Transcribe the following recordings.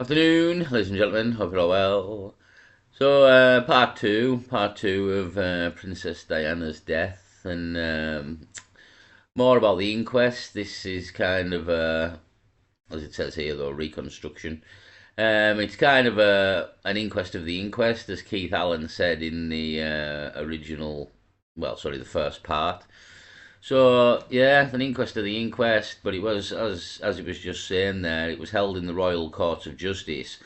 Afternoon, ladies and gentlemen. Hope you're all well. So, part two of Princess Diana's death, and more about the inquest. This is kind of as it says here, though, reconstruction. It's kind of an inquest of the inquest, as Keith Allen said in the original, well, sorry, the first part. So yeah, an inquest of the inquest, but it was as it was just saying there, it was held in the Royal Courts of Justice,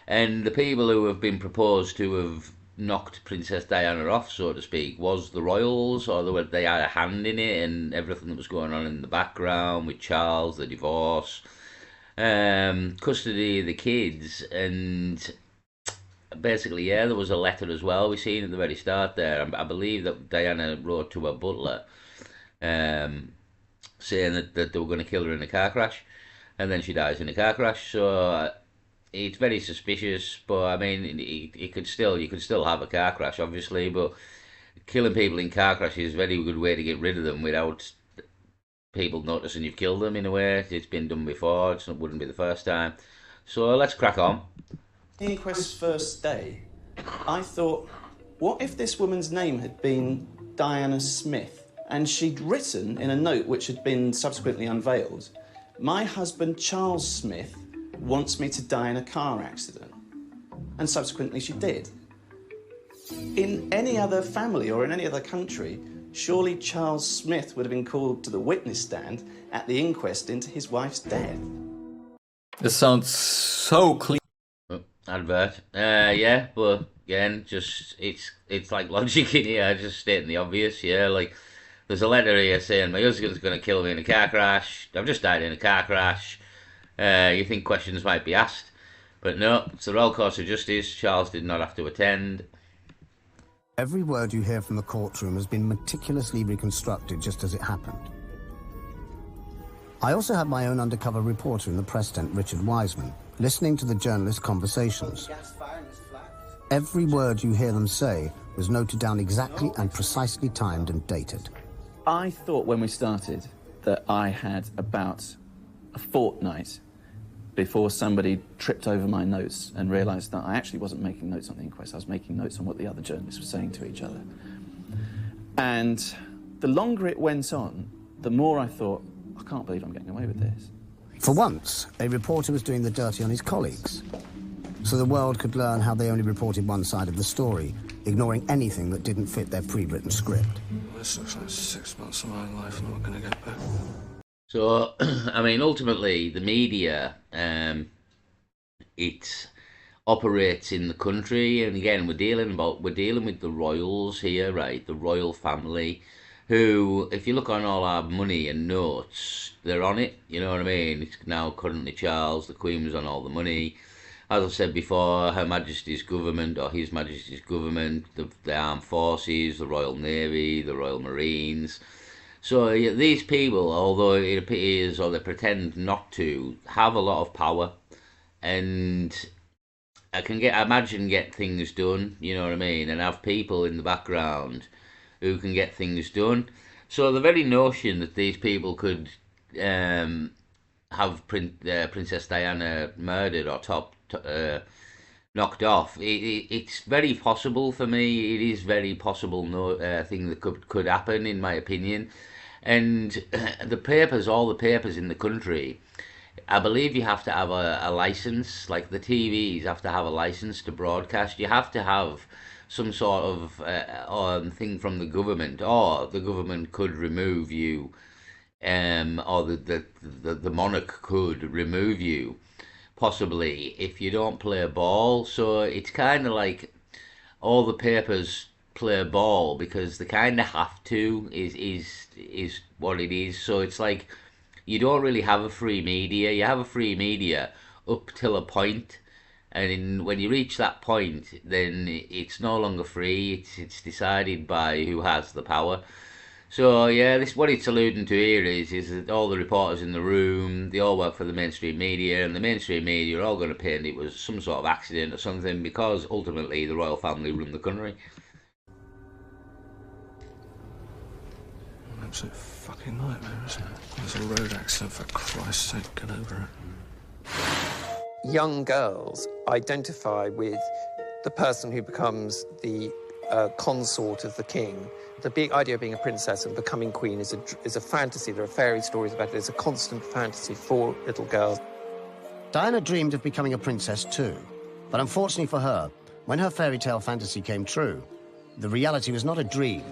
and the people who have been proposed to have knocked Princess Diana off, so to speak, was the royals, or they had a hand in it, and everything that was going on in the background with Charles, the divorce, custody of the kids, and basically, yeah, there was a letter as well. We seen at the very start there. I believe that Diana wrote to her butler, um, saying that they were going to kill her in a car crash, and then she dies in a car crash. So it's very suspicious. But I mean, you could still have a car crash, obviously. But killing people in car crashes is a very good way to get rid of them without people noticing you've killed them. In a way, it's been done before. It wouldn't be the first time. So let's crack on. The inquest's first day, I thought, what if this woman's name had been Diana Smith? And she'd written in a note which had been subsequently unveiled, "My husband Charles Smith wants me to die in a car accident." And subsequently she did. In any other family or in any other country, surely Charles Smith would have been called to the witness stand at the inquest into his wife's death. This sounds so clean. Advert. Yeah, but again, just it's like logic in here, just stating the obvious. Yeah, like there's a letter here saying my husband's going to kill me in a car crash. I've just died in a car crash. You think questions might be asked, but no, it's the Royal Court of Justice. Charles did not have to attend. Every word you hear from the courtroom has been meticulously reconstructed just as it happened. I also had my own undercover reporter in the press tent, Richard Wiseman, listening to the journalists' conversations. Every word you hear them say was noted down exactly and precisely timed and dated. I thought when we started that I had about a fortnight before somebody tripped over my notes and realised that I actually wasn't making notes on the inquest. I was making notes on what the other journalists were saying to each other. And the longer it went on, the more I thought, I can't believe I'm getting away with this. For once, a reporter was doing the dirty on his colleagues, so the world could learn how they only reported one side of the story, ignoring anything that didn't fit their pre-written script. This looks like 6 months of my life I'm not going to get back. So, I mean, ultimately, the media, it operates in the country, and again, we're dealing with the royals here, right? The royal family, who, if you look on all our money and notes, they're on it. You know what I mean? It's now currently Charles, the Queen was on all the money. As I said before, Her Majesty's government, or His Majesty's government, the armed forces, the Royal Navy, the Royal Marines. So yeah, these people, although it appears or they pretend not to, have a lot of power, and I imagine get things done. You know what I mean, and have people in the background who can get things done. So the very notion that these people could have Princess Diana murdered or knocked off, it's very possible for me. It is very possible thing that could happen, in my opinion. And all the papers in the country, I believe you have to have a license, like the TVs have to have a license to broadcast. You have to have some sort of thing from the government, or the government could remove you, or the monarch could remove you, possibly, if you don't play ball. So it's kind of like all the papers play ball because they kind of have to, is what it is. So it's like you don't really have a free media. You have a free media up till a point, and when you reach that point, then it's no longer free. It's decided by who has the power. So yeah, this what it's alluding to here is that all the reporters in the room, they all work for the mainstream media, and the mainstream media are all going to paint it was some sort of accident or something, because ultimately the royal family run the country. An absolute fucking nightmare, isn't it? There's a road accident, for Christ's sake, get over it. young girls identify with the person who becomes the consort of the king. The big idea of being a princess and becoming queen is a fantasy. There are fairy stories about it. It's a constant fantasy for little girls. Diana dreamed of becoming a princess too. But unfortunately for her, when her fairy tale fantasy came true, the reality was not a dream,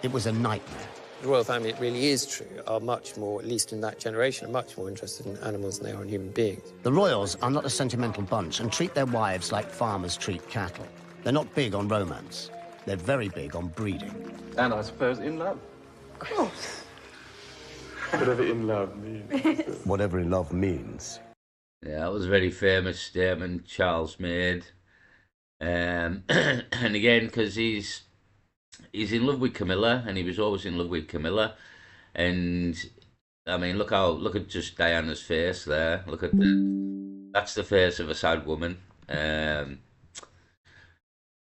it was a nightmare. The royal family, it really is true, are much more, at least in that generation, are much more interested in animals than they are in human beings. The royals are not a sentimental bunch and treat their wives like farmers treat cattle. They're not big on romance. They're very big on breeding. And I suppose in love. Of course. Whatever in love means. Whatever in love means. Yeah, that was a very famous statement Charles made. And again, because he's in love with Camilla, and he was always in love with Camilla. And I mean, look at just Diana's face there. That's the face of a sad woman.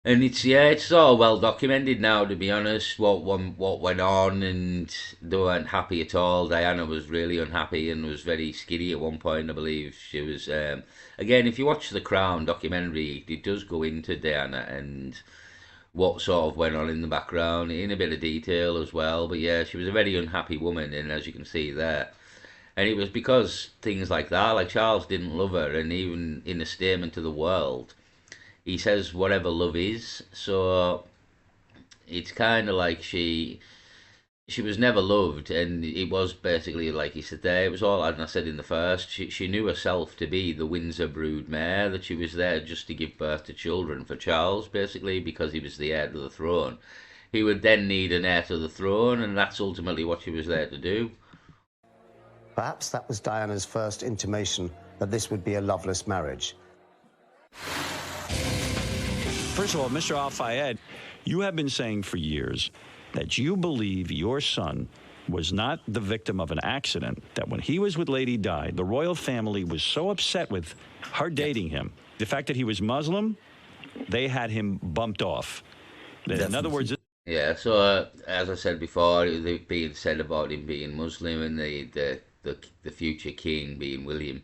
And it's all well documented now, to be honest, what went on, and they weren't happy at all. Diana was really unhappy and was very skitty at one point, I believe. She was, again, if you watch the Crown documentary, it does go into Diana and what sort of went on in the background in a bit of detail as well. But yeah, she was a very unhappy woman, and as you can see there. And it was because things like that, like Charles didn't love her, and even in a statement to the world, he says whatever love is. So it's kind of like she was never loved, and it was basically like he said there. It was all, as I said in the first, she knew herself to be the Windsor brood mare, that she was there just to give birth to children for Charles, basically, because he was the heir to the throne. He would then need an heir to the throne, and that's ultimately what she was there to do. Perhaps that was Diana's first intimation that this would be a loveless marriage. First of all, Mr. Al-Fayed, you have been saying for years that you believe your son was not the victim of an accident, that when he was with Lady Di, the royal family was so upset with her dating him. The fact that he was Muslim, they had him bumped off. In other words... Yeah, so as I said before, the being said about him being Muslim and the future king being William,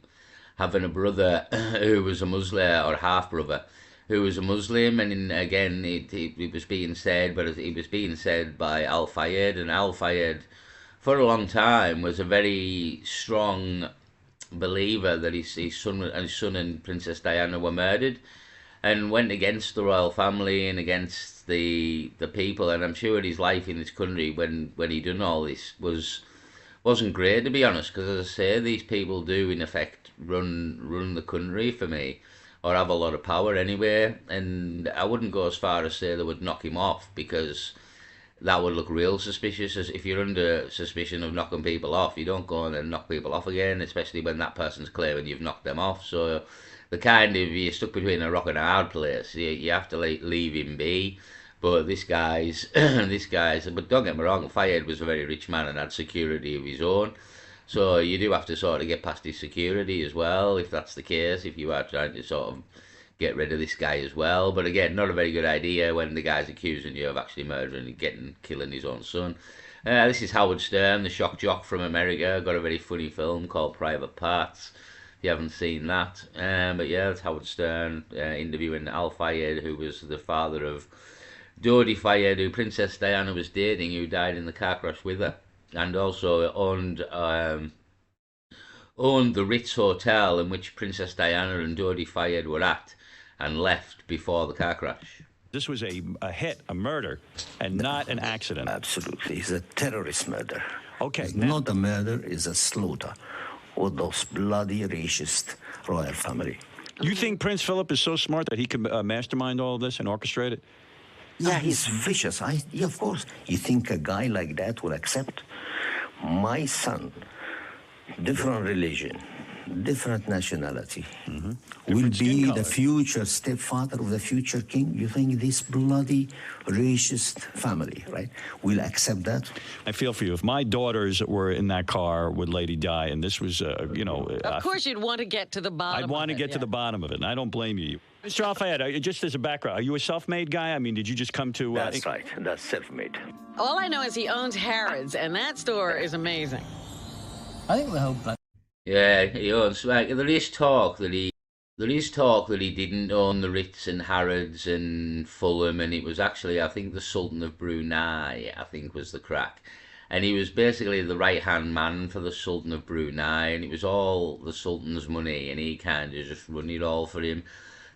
having a brother who was a Muslim, or half-brother, who was a Muslim, and again, it was being said, but it was being said by Al-Fayed, and Al-Fayed, for a long time, was a very strong believer that his son and Princess Diana were murdered, and went against the royal family and against the people, and I'm sure his life in this country when he done all this wasn't great, to be honest, because as I say, these people do in effect run the country for me, or have a lot of power anyway, and I wouldn't go as far as say they would knock him off, because that would look real suspicious. As if you're under suspicion of knocking people off, you don't go and knock people off again, especially when that person's claiming you've knocked them off. So the kind of, you're stuck between a rock and a hard place. You have to leave him be. But this guy's, but don't get me wrong, Fayed was a very rich man and had security of his own. So you do have to sort of get past his security as well, if that's the case, if you are trying to sort of get rid of this guy as well. But again, not a very good idea when the guy's accusing you of actually murdering and killing his own son. This is Howard Stern, the shock jock from America. Got a very funny film called Private Parts, if you haven't seen that. But yeah, it's Howard Stern interviewing Al-Fayed, who was the father of Dodi Fayed, who Princess Diana was dating, who died in the car crash with her, and also owned the Ritz Hotel in which Princess Diana and Dodi Fayed were at, and left before the car crash. This was a hit, a murder, and not an accident. Absolutely. It's a terrorist murder. Okay. It's not a murder, it's a slaughter of those bloody racist royal family. You think Prince Philip is so smart that he can mastermind all of this and orchestrate it? Yeah, he's vicious. Yeah, of course. You think a guy like that will accept? My son, different religion, different nationality, will be the future stepfather of the future king. You think this bloody racist family, right, will accept that? I feel for you. If my daughters were in that car with Lady Di and this was, Of course you'd want to get to the bottom of it. I'd want to get to the bottom of it, and I don't blame you. Mr. Al-Fayed, just as a background, are you a self-made guy? I mean, did you just come to... That's right. That's self-made. All I know is he owns Harrods, and that store is amazing. I think the whole... Yeah, he owns, like, there is talk that he There is talk that he didn't own the Ritz and Harrods and Fulham, and it was actually, I think, the Sultan of Brunei, I think, was the crack. And he was basically the right hand man for the Sultan of Brunei, and it was all the Sultan's money, and he kind of just run it all for him.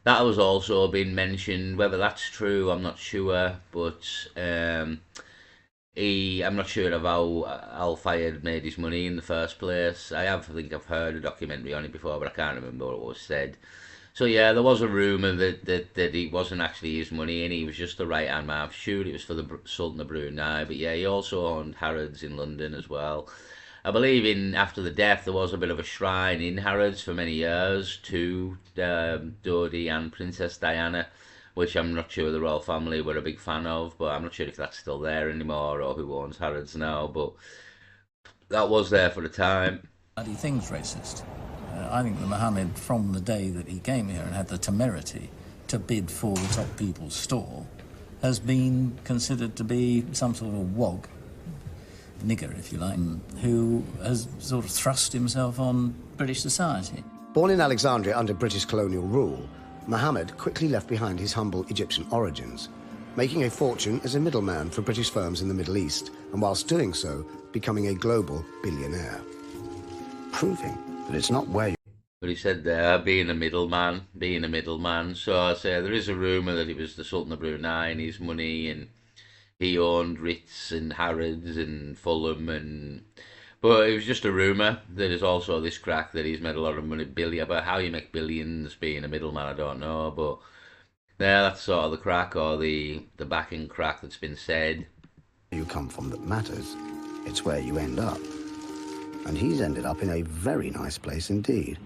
That was also been mentioned. Whether that's true, I'm not sure, but I'm not sure of how Al Fayed made his money in the first place. I think I've heard a documentary on it before, but I can't remember what was said. So yeah, there was a rumor that it wasn't actually his money and he was just the right hand man. I'm sure it was for the Sultan of Brunei, but yeah, he also owned Harrods in London as well. I believe in after the death there was a bit of a shrine in Harrods for many years to Dodi and Princess Diana, which I'm not sure the royal family were a big fan of, but I'm not sure if that's still there anymore or who owns Harrods now. But that was there for the time. Bloody thing's racist. I think that Mohammed, from the day that he came here and had the temerity to bid for the top people's stall, has been considered to be some sort of wog, nigger, if you like, who has sort of thrust himself on British society. Born in Alexandria under British colonial rule, Mohammed quickly left behind his humble Egyptian origins, making a fortune as a middleman for British firms in the Middle East, and whilst doing so, becoming a global billionaire. Proving that it's not where you... But he said there, being a middleman. So I say there is a rumour that it was the Sultan of Brunei and his money, and he owned Ritz and Harrods and Fulham, but it was just a rumour. There is also this crack that he's made a lot of money, but how you make billions being a middleman, I don't know. But yeah, that's sort of the crack or the backing crack that's been said. You come from that matters. It's where you end up. And he's ended up in a very nice place indeed.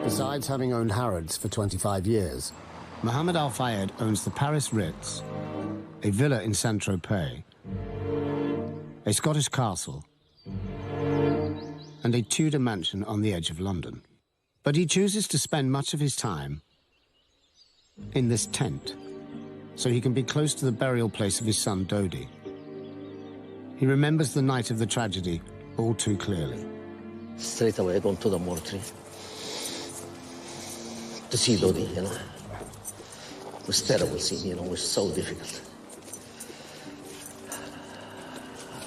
Besides having owned Harrods for 25 years, Mohammed Al Fayed owns the Paris Ritz, a villa in Saint-Tropez, a Scottish castle, and a Tudor mansion on the edge of London. But he chooses to spend much of his time in this tent, so he can be close to the burial place of his son Dodi. He remembers the night of the tragedy all too clearly. Straight away, I went to the mortuary to see Dodi, you know. It was a terrible scene, you know, it was so difficult.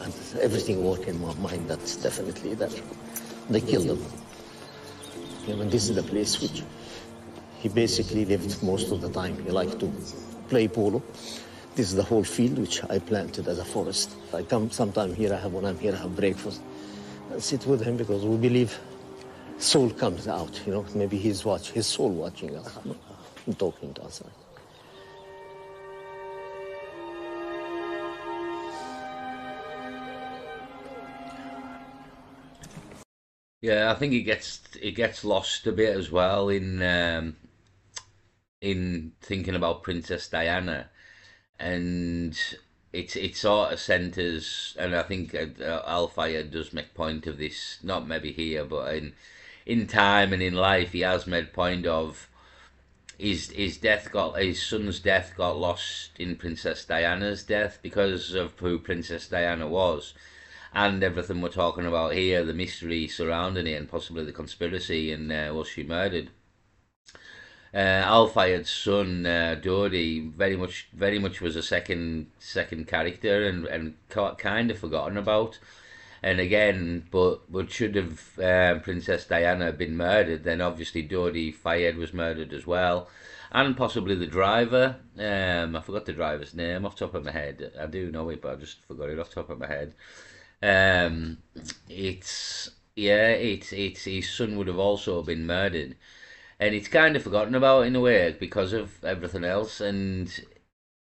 And everything worked in my mind, that's definitely that they killed him. You know, and this is the place which he basically lived most of the time. He liked to play polo. This is the whole field which I planted as a forest. I come sometime here, when I'm here, I have breakfast. I sit with him because we believe soul comes out, you know. Maybe his soul watching us, you know, and talking to us. Yeah, I think it gets lost a bit as well in thinking about Princess Diana, and it sort of centres, and I think Al Fayed does make point of this, not maybe here, but in time and in life, he has made point of his son's death got lost in Princess Diana's death because of who Princess Diana was. And everything we're talking about here, the mystery surrounding it, and possibly the conspiracy, and was she murdered? Al Fayed's son Dodi very much was a second character and kind of forgotten about. And again, but should have Princess Diana been murdered, then obviously Dodi Fayed was murdered as well, and possibly the driver. I forgot the driver's name off the top of my head. I do know it, but I just forgot it off the top of my head. It's his son would have also been murdered, and it's kind of forgotten about in a way because of everything else. And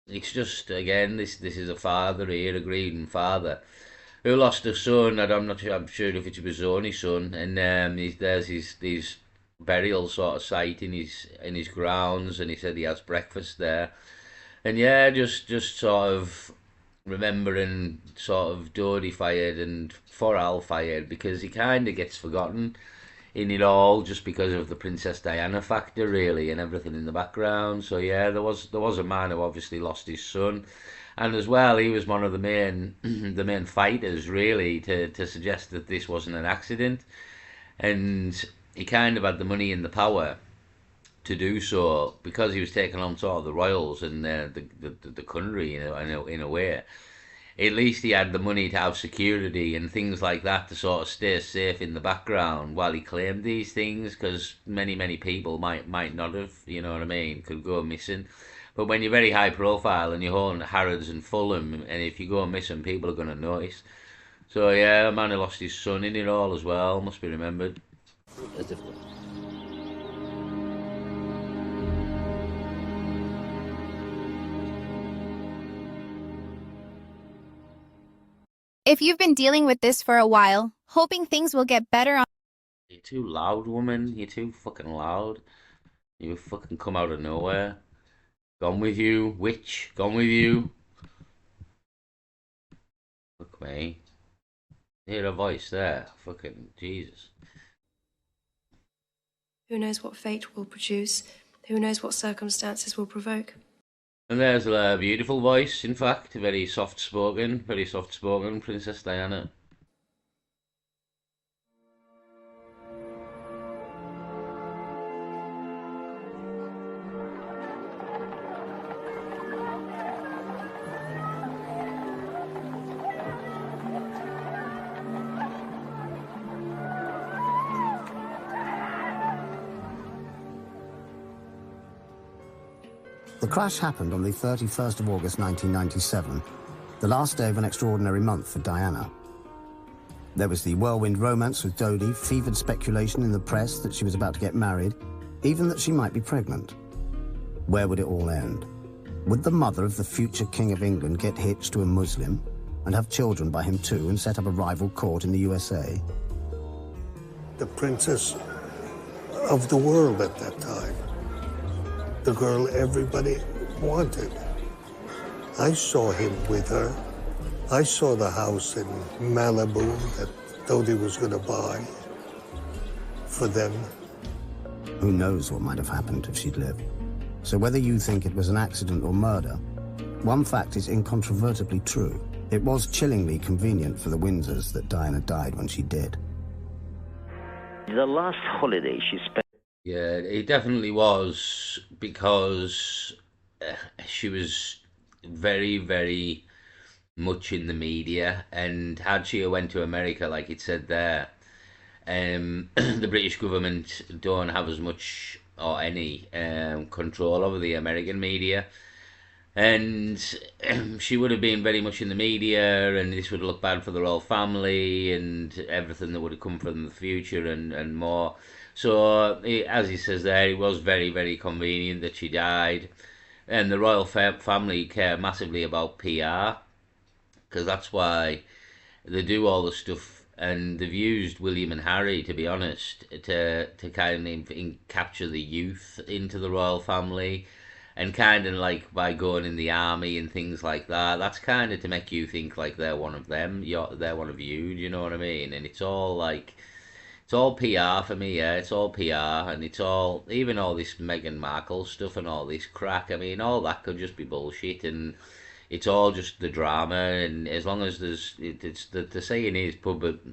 it's just again, this is a father here, a grieving father who lost a son. And I'm sure if it was his only son, and there's his burial sort of site in his grounds, and he said he has breakfast there, and yeah, just sort of remembering sort of Dodi Fayed and for Al Fayed, because he kind of gets forgotten in it all just because of the Princess Diana factor really and everything in the background. So yeah, there was a man who obviously lost his son, and as well he was one of the main the main fighters really to suggest that this wasn't an accident, and he kind of had the money and the power to do so because he was taking on sort of the royals and the country, in a way. At least he had the money to have security and things like that to sort of stay safe in the background while he claimed these things, because many people might not have, you know what I mean, could go missing. But when you're very high profile and you're holding Harrods and Fulham, and if you go missing, people are going to notice. So yeah, a man who lost his son in it all as well, must be remembered. That's difficult. If you've been dealing with this for a while, hoping things will get better on... You're too loud, woman. You're too fucking loud. You fucking come out of nowhere. Gone with you, witch. Gone with you. Fuck me. Hear a voice there. Fucking Jesus. Who knows what fate will produce? Who knows what circumstances will provoke? And there's a beautiful voice, in fact. Very soft-spoken, Princess Diana. The crash happened on the 31st of August 1997, the last day of an extraordinary month for Diana. There was the whirlwind romance with Dodi, fevered speculation in the press that she was about to get married, even that she might be pregnant. Where would it all end? Would the mother of the future King of England get hitched to a Muslim and have children by him too and set up a rival court in the USA? The princess of the world at that time. The girl everybody wanted. I saw him with her. I saw the house in Malibu that Dodi was going to buy for them. Who knows what might have happened if she'd lived. So whether you think it was an accident or murder, one fact is incontrovertibly true. It was chillingly convenient for the Windsors that Diana died when she did. The last holiday she spent... Yeah, it definitely was, because she was very much in the media, and had she went to America, like it said there, the British government don't have as much or any control over the American media, and she would have been very much in the media, and this would look bad for the royal family and everything that would have come from the future and more. So, as he says there, it was very convenient that she died. And the royal family care massively about PR, because that's why they do all the stuff. And they've used William and Harry, to be honest, to kind of capture the youth into the royal family. And kind of like by going in the army and things like that, that's kind of to make you think like they're one of them, they're one of you, do you know what I mean? And it's all like... It's all PR for me, yeah. It's all PR, and it's all, even all this Meghan Markle stuff and all this crack. I mean, all that could just be bullshit, and it's all just the drama. And as long as it's the saying is,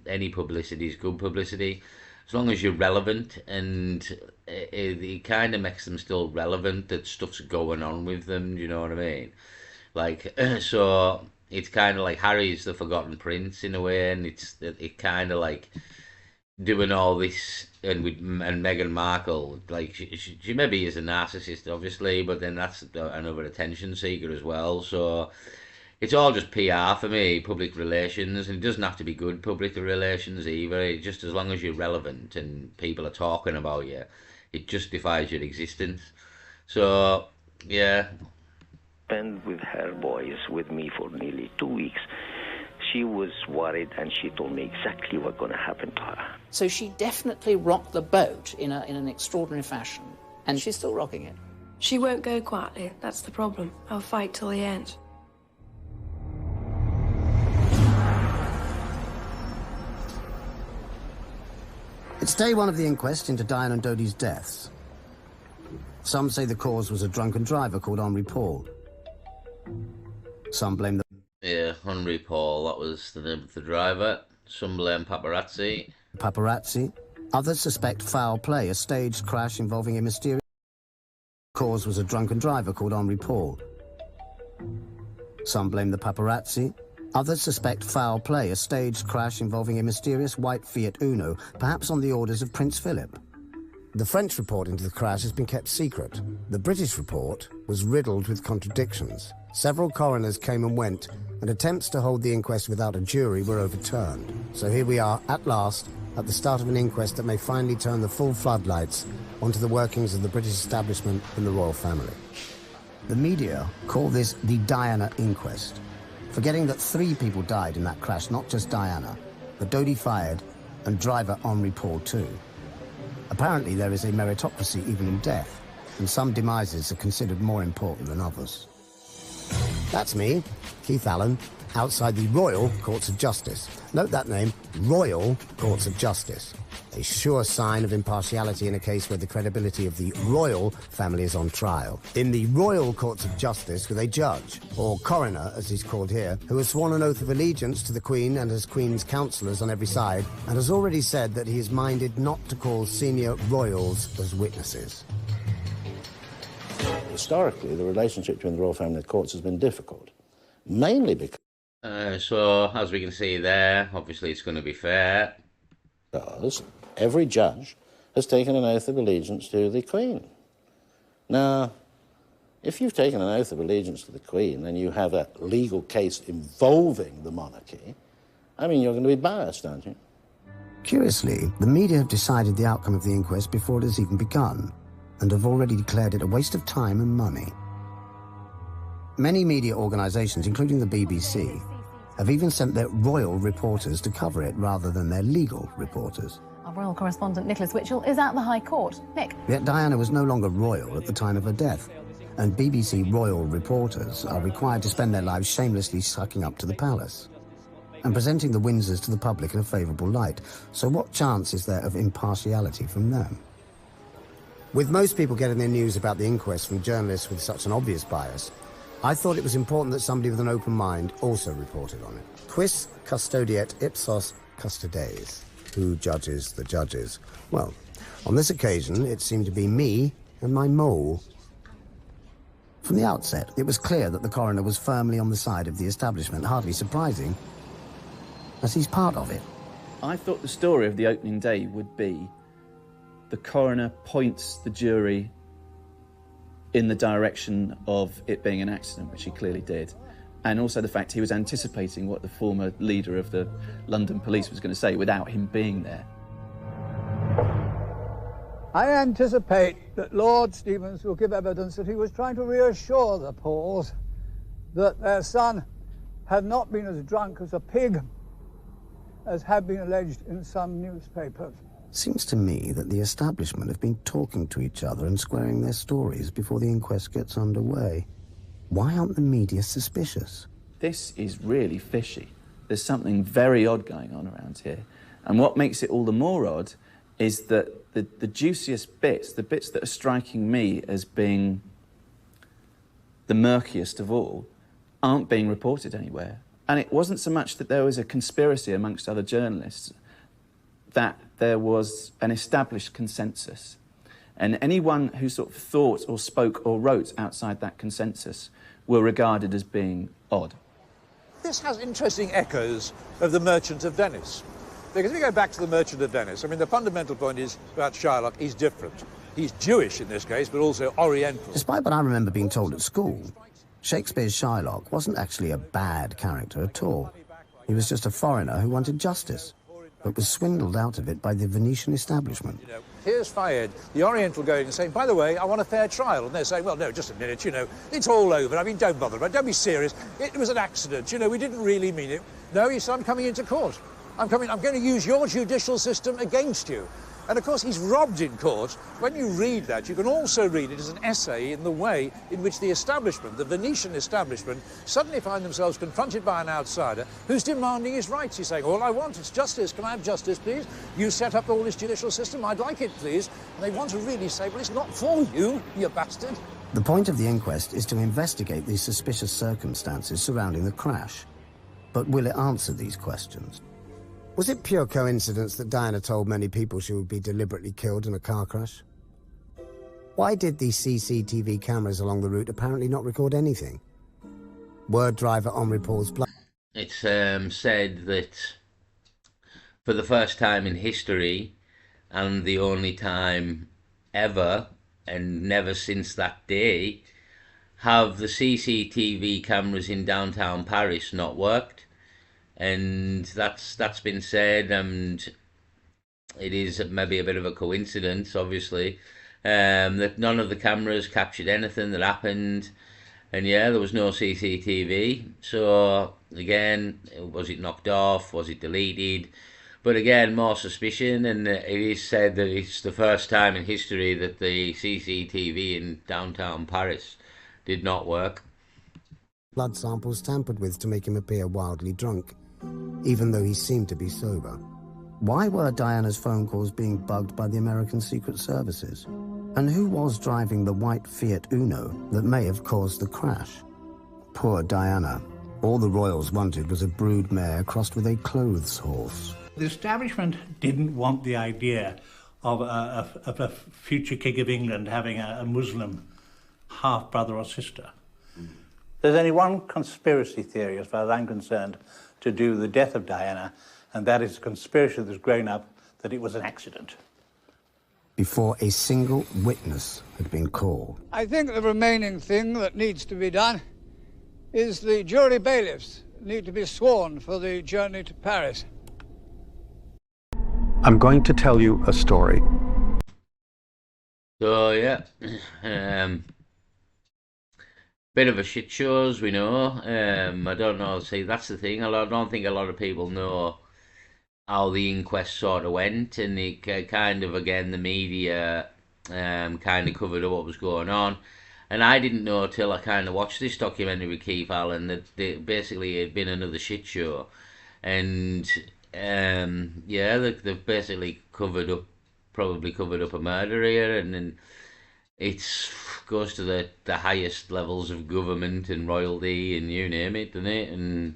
any publicity is good publicity. As long as you're relevant, and it kind of makes them still relevant that stuff's going on with them. Do you know what I mean? Like, so it's kind of like Harry's the forgotten prince in a way, and it kind of like doing all this, and Meghan Markle, like she maybe is a narcissist, obviously, but then that's another attention seeker as well. So it's all just PR for me, public relations, and it doesn't have to be good public relations either. Just as long as you're relevant and people are talking about you, it justifies your existence. So yeah. Spent with her boys with me for nearly 2 weeks. She was worried, and she told me exactly what's going to happen to her. So she definitely rocked the boat in an extraordinary fashion, and she's still rocking it. She won't go quietly, that's the problem. I'll fight till the end. It's day one of the inquest into Diana and Dodi's deaths. Some say the cause was a drunken driver called Henri Paul. Some blame the... Yeah, Henri Paul, that was the name of the driver. Some blame paparazzi. Paparazzi. Others suspect foul play, a staged crash involving a mysterious... Cause was a drunken driver called Henri Paul. Some blame the paparazzi. Others suspect foul play, a staged crash involving a mysterious white Fiat Uno, perhaps on the orders of Prince Philip. The French report into the crash has been kept secret. The British report was riddled with contradictions. Several coroners came and went, and attempts to hold the inquest without a jury were overturned. So here we are, at last, at the start of an inquest that may finally turn the full floodlights onto the workings of the British establishment and the royal family. The media call this the Diana Inquest, forgetting that 3 people died in that crash, not just Diana, but Dodi Fayed and driver Henri Paul too. Apparently there is a meritocracy even in death, and some demises are considered more important than others. That's me, Keith Allen, outside the Royal Courts of Justice. Note that name, Royal Courts of Justice. A sure sign of impartiality in a case where the credibility of the royal family is on trial. In the Royal Courts of Justice, with a judge, or coroner as he's called here, who has sworn an oath of allegiance to the Queen and as Queen's counsellors on every side, and has already said that he is minded not to call senior royals as witnesses. Historically, the relationship between the royal family and the courts has been difficult, mainly because... So, as we can see there, obviously it's going to be fair. Because every judge has taken an oath of allegiance to the Queen. Now, if you've taken an oath of allegiance to the Queen, then you have a legal case involving the monarchy. I mean, you're going to be biased, aren't you? Curiously, the media have decided the outcome of the inquest before it has even begun, and have already declared it a waste of time and money. Many media organisations, including the BBC, have even sent their royal reporters to cover it rather than their legal reporters. Our royal correspondent Nicholas Witchell is at the High Court. Nick. Yet Diana was no longer royal at the time of her death, and BBC royal reporters are required to spend their lives shamelessly sucking up to the palace and presenting the Windsors to the public in a favourable light. So what chance is there of impartiality from them? With most people getting their news about the inquest from journalists with such an obvious bias, I thought it was important that somebody with an open mind also reported on it. Quis custodiet ipsos custodes? Who judges the judges? Well, on this occasion, it seemed to be me and my mole. From the outset, it was clear that the coroner was firmly on the side of the establishment, hardly surprising, as he's part of it. I thought the story of the opening day would be the coroner points the jury in the direction of it being an accident, which he clearly did, and also the fact he was anticipating what the former leader of the London police was going to say without him being there. I anticipate that Lord Stevens will give evidence that he was trying to reassure the Pauls that their son had not been as drunk as a pig as had been alleged in some newspapers. Seems to me that the establishment have been talking to each other and squaring their stories before the inquest gets underway. Why aren't the media suspicious? This is really fishy. There's something very odd going on around here. And what makes it all the more odd is that the juiciest bits, the bits that are striking me as being the murkiest of all, aren't being reported anywhere. And it wasn't so much that there was a conspiracy amongst other journalists, that there was an established consensus. And anyone who sort of thought or spoke or wrote outside that consensus were regarded as being odd. This has interesting echoes of The Merchant of Venice. Because if you go back to The Merchant of Venice, I mean, the fundamental point is about Shylock, he's different. He's Jewish in this case, but also Oriental. Despite what I remember being told at school, Shakespeare's Shylock wasn't actually a bad character at all. He was just a foreigner who wanted justice, but was swindled out of it by the Venetian establishment. You know, here's Fayed, the Oriental, going and saying, by the way, I want a fair trial. And they're saying, well, no, just a minute, you know, it's all over. I mean, don't bother about it. Don't be serious. It was an accident. You know, we didn't really mean it. No, he said, I'm coming into court. I'm going to use your judicial system against you. And, of course, he's robbed in court. When you read that, you can also read it as an essay in the way in which the establishment, the Venetian establishment, suddenly find themselves confronted by an outsider who's demanding his rights. He's saying, all I want is justice. Can I have justice, please? You set up all this judicial system. I'd like it, please. And they want to really say, well, it's not for you, you bastard. The point of the inquest is to investigate the suspicious circumstances surrounding the crash. But will it answer these questions? Was it pure coincidence that Diana told many people she would be deliberately killed in a car crash? Why did the CCTV cameras along the route apparently not record anything? Word driver Omri Paul's blood. It's said that for the first time in history, and the only time ever, and never since that day, have the CCTV cameras in downtown Paris not worked. And that's been said, and it is maybe a bit of a coincidence, obviously, that none of the cameras captured anything that happened. And yeah, there was no CCTV. So again, was it knocked off? Was it deleted? But again, more suspicion, and it is said that it's the first time in history that the CCTV in downtown Paris did not work. Blood samples tampered with to make him appear wildly drunk, even though he seemed to be sober. Why were Diana's phone calls being bugged by the American Secret Services? And who was driving the white Fiat Uno that may have caused the crash? Poor Diana. All the royals wanted was a brood mare crossed with a clothes horse. The establishment didn't want the idea of a future King of England having a Muslim half-brother or sister. There's only one conspiracy theory, as far as I'm concerned, to do with the death of Diana, and that is a conspiracy that's grown up that it was an accident. Before a single witness had been called. I think the remaining thing that needs to be done is the jury bailiffs need to be sworn for the journey to Paris. I'm going to tell you a story. So yeah, bit of a shit show, as we know. I don't know. See, that's the thing. I don't think a lot of people know how the inquest sort of went, and it kind of, again, the media kind of covered up what was going on. And I didn't know till I kind of watched this documentary with Keith Allen that basically it had been another shit show. And yeah, they've basically probably covered up a murder here, and then it's goes to the highest levels of government and royalty and you name it, doesn't it? And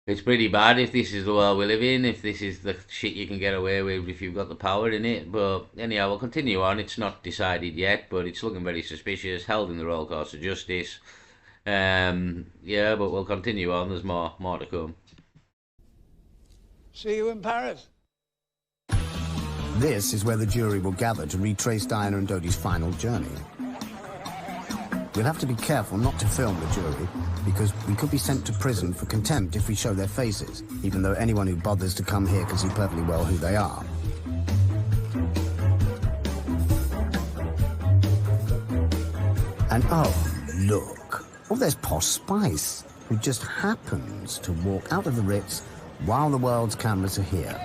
it's pretty bad if this is the world we live in, if this is the shit you can get away with if you've got the power in it. But anyhow, we'll continue on. It's not decided yet, but it's looking very suspicious, held in the Royal Courts of Justice. Yeah, but we'll continue on. There's more to come. See you in Paris. This is where the jury will gather to retrace Diana and Dodi's final journey. We'll have to be careful not to film the jury, because we could be sent to prison for contempt if we show their faces, even though anyone who bothers to come here can see perfectly well who they are. And oh, look. Oh, there's Posh Spice, who just happens to walk out of the Ritz while the world's cameras are here.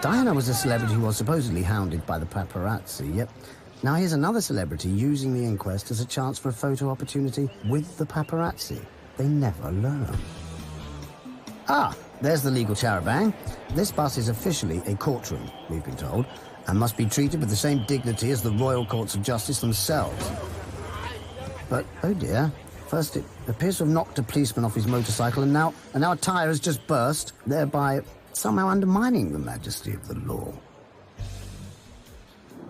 Diana was a celebrity who was supposedly hounded by the paparazzi, yet now here's another celebrity using the inquest as a chance for a photo opportunity with the paparazzi. They never learn. Ah, there's the legal charabanc. This bus is officially a courtroom, we've been told, and must be treated with the same dignity as the Royal Courts of Justice themselves. But, oh dear, first it appears to have knocked a policeman off his motorcycle, and now a tyre has just burst, thereby somehow undermining the majesty of the law.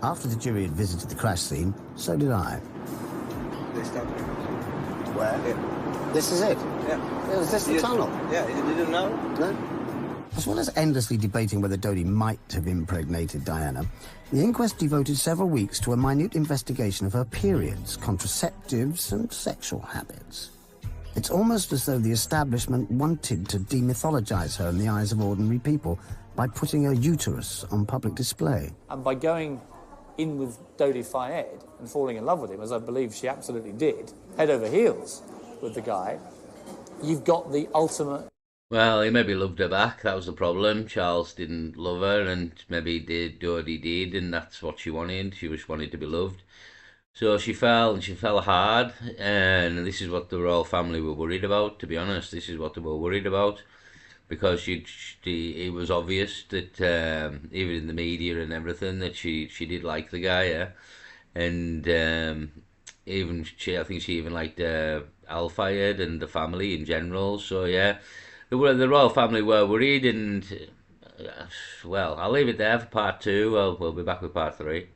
After the jury had visited the crash scene, so did I. They stopped here. Where? Yeah. This is it? Yeah. Is this the tunnel? Yeah, you didn't know? No. As well as endlessly debating whether Dodi might have impregnated Diana, the inquest devoted several weeks to a minute investigation of her periods, contraceptives, and sexual habits. It's almost as though the establishment wanted to demythologize her in the eyes of ordinary people by putting her uterus on public display. And by going in with Dodi Fayed and falling in love with him, as I believe she absolutely did, head over heels with the guy, you've got the ultimate... Well, he maybe loved her back, that was the problem. Charles didn't love her, and maybe Dodi did, and that's what she wanted. She just wanted to be loved. So she fell, and she fell hard, and this is what the royal family were worried about, to be honest. This is what they were worried about, because it was obvious that, even in the media and everything, that she did like the guy, yeah? And I think she even liked Al Fayed and the family in general, so yeah. The royal family were worried, and well, I'll leave it there for part 2. We'll be back with part 3.